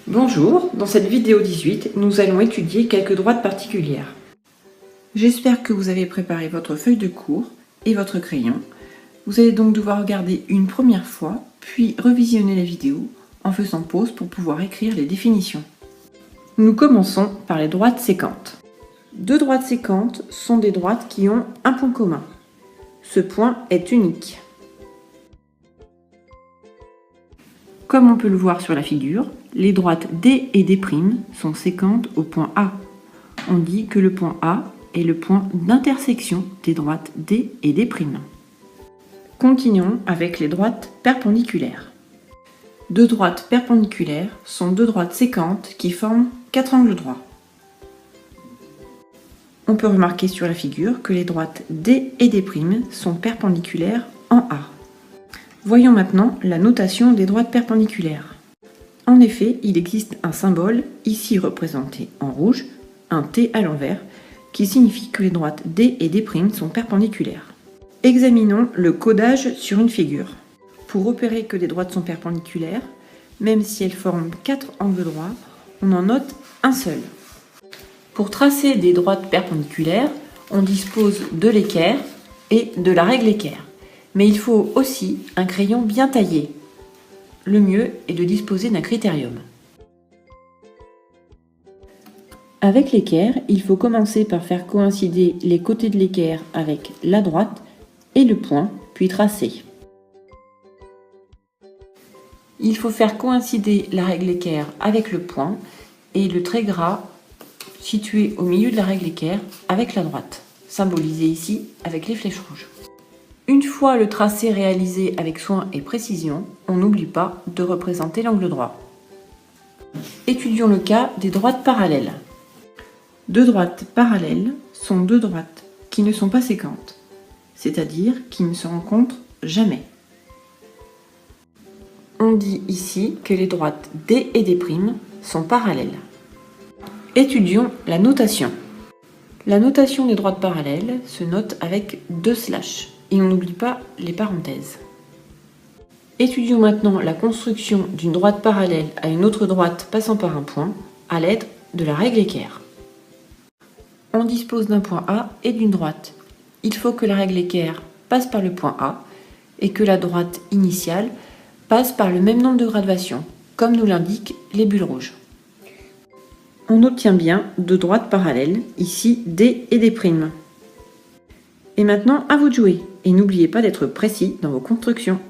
Bonjour, dans cette vidéo 18, nous allons étudier quelques droites particulières. J'espère que vous avez préparé votre feuille de cours et votre crayon. Vous allez donc devoir regarder une première fois, puis revisionner la vidéo en faisant pause pour pouvoir écrire les définitions. Nous commençons par les droites sécantes. Deux droites sécantes sont des droites qui ont un point commun. Ce point est unique. Comme on peut le voir sur la figure, les droites D et D' sont sécantes au point A. On dit que le point A est le point d'intersection des droites D et D'. Continuons avec les droites perpendiculaires. Deux droites perpendiculaires sont deux droites sécantes qui forment quatre angles droits. On peut remarquer sur la figure que les droites D et D' sont perpendiculaires en A. Voyons maintenant la notation des droites perpendiculaires. En effet, il existe un symbole, ici représenté en rouge, un T à l'envers, qui signifie que les droites D et D' sont perpendiculaires. Examinons le codage sur une figure. Pour repérer que des droites sont perpendiculaires, même si elles forment quatre angles droits, on en note un seul. Pour tracer des droites perpendiculaires, on dispose de l'équerre et de la règle équerre. Mais il faut aussi un crayon bien taillé. Le mieux est de disposer d'un critérium. Avec l'équerre, il faut commencer par faire coïncider les côtés de l'équerre avec la droite et le point, puis tracer. Il faut faire coïncider la règle équerre avec le point et le trait gras situé au milieu de la règle équerre avec la droite, symbolisé ici avec les flèches rouges. Une fois le tracé réalisé avec soin et précision, on n'oublie pas de représenter l'angle droit. Étudions le cas des droites parallèles. Deux droites parallèles sont deux droites qui ne sont pas sécantes, c'est-à-dire qui ne se rencontrent jamais. On dit ici que les droites D et D' sont parallèles. Étudions la notation. La notation des droites parallèles se note avec deux slash. Et on n'oublie pas les parenthèses. Étudions maintenant la construction d'une droite parallèle à une autre droite passant par un point à l'aide de la règle équerre. On dispose d'un point A et d'une droite. Il faut que la règle équerre passe par le point A et que la droite initiale passe par le même nombre de graduations, comme nous l'indiquent les bulles rouges. On obtient bien deux droites parallèles, ici D et D'. Et maintenant, à vous de jouer. Et n'oubliez pas d'être précis dans vos constructions.